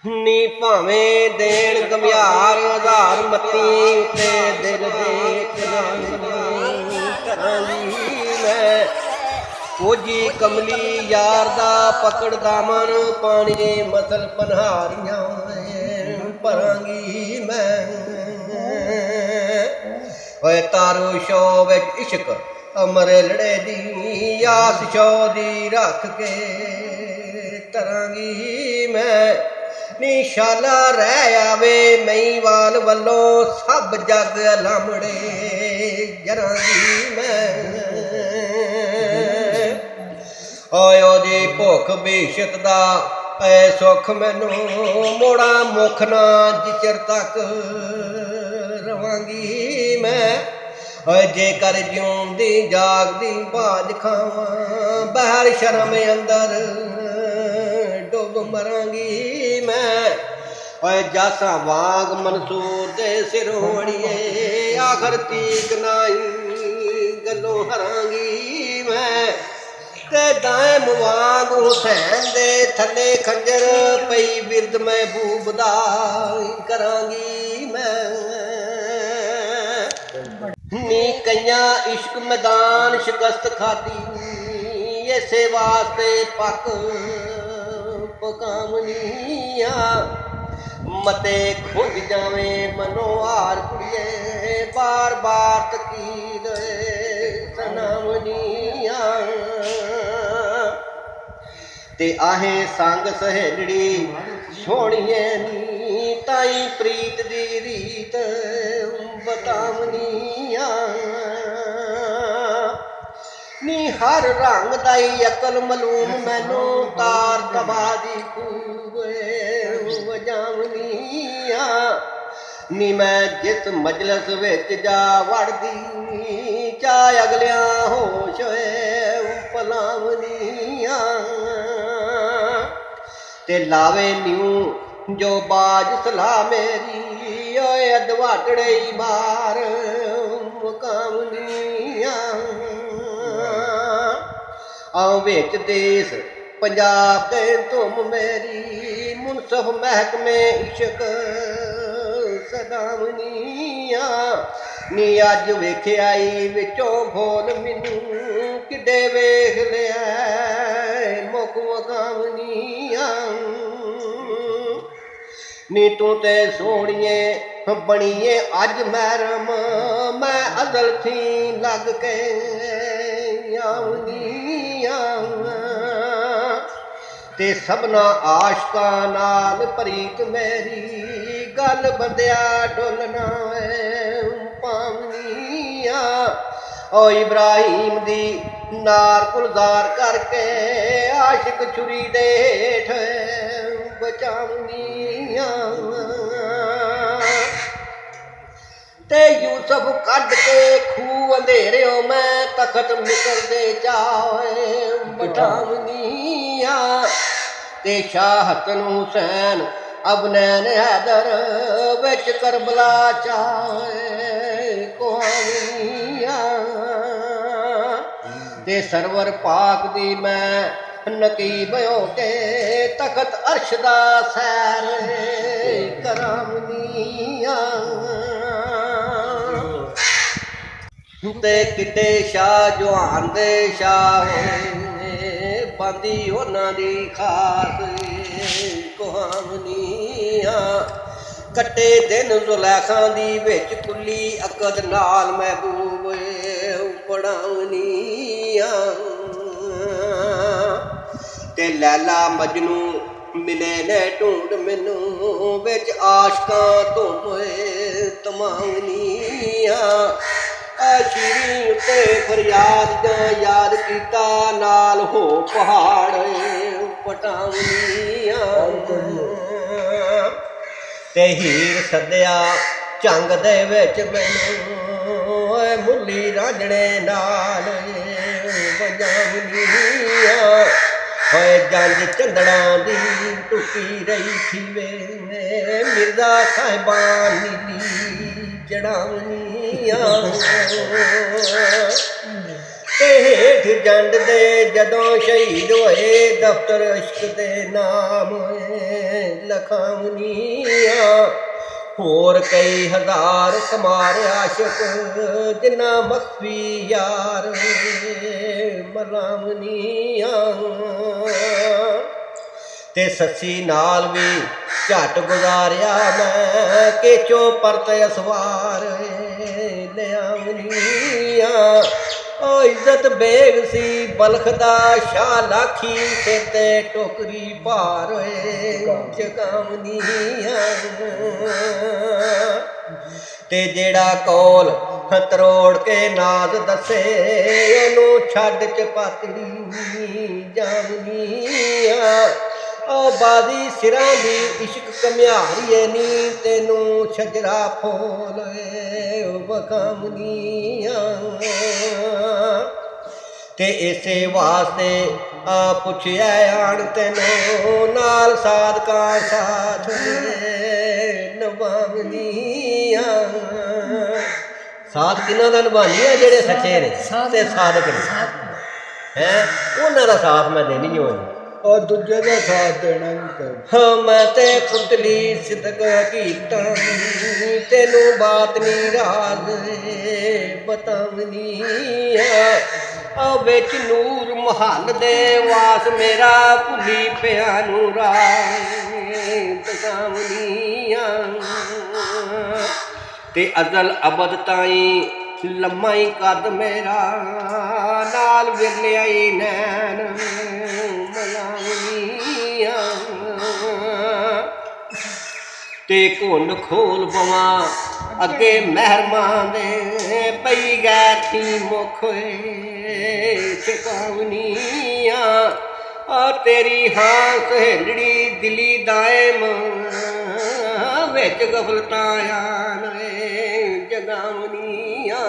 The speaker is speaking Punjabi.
ਨੀ ਭਾਵੇਂ ਦੇਣ ਗਮਿਆਰ ਆਧਾਰ ਮੱਤੀ ਉੱਤੇ ਦਿਲ ਦੇਖ ਕਰਾਂਗੀ ਮੈਂ ਕੋਜੀ ਕਮਲੀ ਯਾਰ ਦਾ ਪਕੜ ਦਾਮਨ ਪਾਣੀ ਮਸਲ ਪਨਹਾਰੀਆਂ ਭਰਾਂਗੀ ਮੈਂ ਓਏ ਤਾਰੂ ਸ਼ੋ ਵਿੱਚ ਇਸ਼ਕ ਅਮਰ ਲੜੇ ਦੀ ਆਸ ਸ਼ੋ ਦੀ ਰੱਖ ਕੇ ਤਰਾਂਗੀ ਮੈਂ ਨਿਸ਼ਾਲਾ ਰਹਿ ਆਵੇ ਮਹੀਵਾਲ ਵੱਲੋਂ ਸਭ ਜੱਗ ਲਾਮੜੇ ਜਰਾਂਗੀ ਮੈਂ ਓਏ ਉਹਦੀ ਭੁੱਖ ਬੇਸ਼ਤ ਦਾ ਐ ਸੁੱਖ ਮੈਨੂੰ ਮੋੜਾ ਮੁਖ ਨਾ ਜਿਚਰ ਤੱਕ ਰਵਾਂਗੀ ਮੈਂ ਓਏ ਜੇਕਰ ਜਿਉਂਦੀ ਜਾਗਦੀ ਬਾਜ ਖਾਵਾਂ ਬਹਿਰ ਸ਼ਰਮ ਅੰਦਰ ਡੁੱਬ ਮਰਾਂਗੀ ਮੈਂ ਓਏ ਜਾਸਾਂ ਵਾਂਗ ਮਨਸੂਰ ਦੇ ਸਿਰੋੜੀਏ ਆਖਰ ਤੀਕ ਨਾਈ ਗੱਲੋਂ ਹਰਾਂਗੀ ਮੈਂ ਤੇ ਦਾਇਮ ਵਾਂਗ ਹੁਸੈਨ ਦੇ ਥੱਲੇ ਖੰਜਰ ਪਈ ਬਿਰਦ ਮਹਿਬੂਬ ਦਾ ਕਰਾਂਗੀ ਮੈਂ ਨੀ ਕਈਆਂ ਇਸ਼ਕ ਮੈਦਾਨ ਸ਼ਿਕਸਤ ਖਾਦੀ ਇਸੇ ਵਾਸਤੇ ਪੱਕ ਪਕਾਮਨੀਆਂ ਮਤੇ ਖੁੱਜ ਜਾਵੇਂ ਮਨੋ ਹਾਰ ਕੁੜੀਏ ਬਾਰ ਬਾਰ ਤਕੀਦ ਸਨਾਮਨੀਆਂ ਤੇ ਆਹੇ ਸੰਗ ਸਹੇਲੜੀ ਸੋਹਣੀਏ ਨੀ ਤਾਈ ਪ੍ਰੀਤ ਦੀ ਰੀਤ ਬਤਾਵਨੀਆਂ ਨੀ ਹਰ ਰੰਗ ਦਾਈ ਅਕਲ ਮਲੂਮ ਮੈਨੂੰ ਤਾਰ ਤਬਾ ਦੀ ਖੂਬ ਵਜਾਵਨੀਆਂ ਨੀ ਮੈਂ ਜਿਸ ਮਜਲਸ ਵਿੱਚ ਜਾ ਵੜਦੀ ਚਾਹ ਅਗਲਿਆਂ ਹੋਸ਼ ਹੋਏ ਪਲਾਵਨੀਆਂ ਤੇ ਲਾਵੇ ਨਿਊ ਜੋ ਬਾਜ ਸਲਾਹ ਮੇਰੀ ਓਏ ਅਦਵਾਟੜੇ ਮਾਰ ਮੁਕਾਮਨੀਆਂ ਆਓ ਵਿੱਚ ਦੇਸ ਪੰਜਾਬ ਦੇ ਧੁੰਮ ਮੇਰੀ ਮੁਨਸਫ ਮਹਿਕਮੇ ਇਸ਼ਕ ਸਦਾਵਨੀਆਂ ਨੀ ਅੱਜ ਵੇਖਿਆ ਈ ਵਿੱਚੋਂ ਫੋਲ ਮੈਨੂੰ ਕਿੱਡੇ ਵੇਖ ਲਿਆ ਮੁੱਖ ਮਕਾਮਨੀਆਂ ਨੀ ਤੂੰ ਤੇ ਸੋਹਣੀਏ ਬਣੀਏ ਅੱਜ ਮਹਿਰਮ ਮੈਂ ਅਜ਼ਲ ਥੀ ਲੱਗ ਕੇ ਆਵਨੀਆਂ ਤੇ ਸਭਨਾ ਆਸ਼ਕਾਂ ਨਾਲ ਪ੍ਰੀਤ ਮੇਰੀ ਗੱਲ ਬੰਦਿਆ ਡੋਲਣਾ ਪਾਵਨੀਆਂ ਓ ਇਬਰਾਹੀਮ ਦੀ ਨਾਰ ਗੁਲਜ਼ਾਰ ਕਰਕੇ ਆਸ਼ਿਕ ਛੁਰੀ ਦੇ ਹੇਠ ਬਚਾਵਨੀਆਂ ਤੇ ਯੂਸਫ ਕੱਢ ਕੇ ਖੂਹ ਅੰਧੇਰਿਓ ਮੈਂ ਤਖਤ ਮਿਸਰ ਦੇ ਚਾਹੇ ਬਠਾਵਨੀਆਂ ਤੇ ਸ਼ਾਹ ਹਸਨ ਹੁਸੈਨ ਅਬਨੈਨ ਹੈਦਰ ਵਿੱਚ ਕਰਬਲਾ ਚਾਹੇ ਕੁਹਾਵਨੀਆਂ ਤੇ ਸਰਵਰ ਪਾਕ ਦੀ ਮੈਂ ਨਕੀਬ ਹੋ ਕੇ ਤਖਤ ਅਰਸ਼ ਦਾ ਸੈਰ ਕਰਾਵਨੀਆਂ ਤੇ ਕਿਤੇ ਸ਼ਾਹ ਜਵਾਨ ਦੇ ਸ਼ਾਹ ਹੋਏ ਬੰਦੀ ਉਹਨਾਂ ਦੀ ਖਾਸ ਕੁਹਾਵਨੀਆਂ ਕੱਟੇ ਦਿਨ ਜ਼ੁਲੈਖਾਂ ਦੀ ਵਿੱਚ ਕੁੱਲੀ ਅਕਦ ਨਾਲ ਮਹਿਬੂਬ ਪੜਾਵਨੀਆਂ ਤੇ ਲੈਲਾ ਮਜਨੂ ਮਿਲੇ ਨੇ ਢੂੰਡ ਮੈਨੂੰ ਵਿੱਚ ਆਸ਼ਕਾਂ ਧੁੰਮੇ ਤਮਾਵਨੀਆਂ ਸ਼ੀਰੀ ਉੱਤੇ ਫਰਿਆਦ ਯਾਦ ਕੀਤਾ ਨਾਲ ਹੋ ਪਹਾੜ ਪਟਾਵਨੀਆਂ ਤੇ ਹੀਰ ਸੱਦਿਆ ਝੰਗ ਦੇ ਵਿੱਚ ਮੈਨੂੰ ਓਏ ਮੁੱਲੀ ਰਾਂਝਣੇ ਨਾਲ ਵਜਾਵਨੀਆਂ ਹੋਏ ਜੰਜ ਚੰਦੜਾਂ ਦੀ ਟੁੱਟੀ ਰਹੀ ਥੀਵੇ ਮਿਰਜ਼ਾ ਸਾਹਿਬਾਂ ਨੀਲੀ ਜੜਾਵਨੀਆਂ ਤੇ ਹੇਠ ਜੰਡ ਦੇ ਜਦੋਂ ਸ਼ਹੀਦ ਹੋਏ ਦਫ਼ਤਰ ਇਸ਼ਕ ਦੇ ਨਾਮ ਲਖਾਵਨੀਆਂ ਹੋਰ ਕਈ ਹਜ਼ਾਰ ਸਮਾਰ ਆਸ਼ਕ ਜਿਨ੍ਹਾਂ ਮਖਫੀ ਯਾਰ ਮਲਾਵਨੀਆਂ ਤੇ ਸੱਸੀ ਨਾਲ ਵੀ ਝੱਟ ਗੁਜ਼ਾਰਿਆ ਮੈਂ ਕਿ ਚੋ ਪਰਤ ਅਸਵਾਰ ਲਿਆਵਨੀਆਂ ਓ ਇੱਜ਼ਤ ਬੇਗ ਸੀ ਬਲਖ ਦਾ ਸ਼ਾਹ ਲਾਖੀ ਸਿਰ ਤੇ ਟੋਕਰੀ ਭਾਰ ਜਗਾਵਨੀਆਂ ਤੇ ਜਿਹੜਾ ਕੌਲ ਤਰੋੜ ਕੇ ਨਾਜ਼ ਦੱਸੇ ਉਹਨੂੰ ਛੱਡ ਚਪਾਤੜੀ ਜਾਵਨੀਆਂ ਓ ਬਾਦੀ ਸਿਰਾਂ ਦੀ ਇਸ਼ਕ ਕਮਿਆਰੀਏ ਨੀ ਤੈਨੂੰ ਛਜਰਾ ਫੋਲ ਵਖਾਵਨੀਆਂ ਤੇ ਇਸੇ ਵਾਸਤੇ ਆ ਪੁੱਛਿਆ ਆਣ ਤੈਨੂੰ ਨਾਲ ਸਾਧਕਾਂ ਸਾਥ ਨਿਭਾਵਨੀਆਂ ਸਾਥ ਕਿਹਨਾਂ ਦਾ ਨਿਭਾਉਣੀਆਂ ਜਿਹੜੇ ਸੱਚੇ ਨੇ ਤੇ ਸਾਧਕ ਨੇ ਹੈ ਉਹਨਾਂ ਦਾ ਸਾਥ ਮੈਂ ਦੇਣੀ ਹੋਈ और दूजे का साथ देना नहीं। हाँ मैं ते पुतली सिदक हकीकत तेनू बात नहीं राज बतावनी विच नूर महल दे वास मेरा भुली पिया नू बतावनी ते अजल अबद ताई लम्मा ही कद मेरा नाल विरलिया ही नैन ते घुंड खोल पवा अगे मेहरमान दे पई गैर थी मुख चकावनिया तेरी हाँ सहेलड़ी दिली दायम विच गफलतां आन जगावनिया।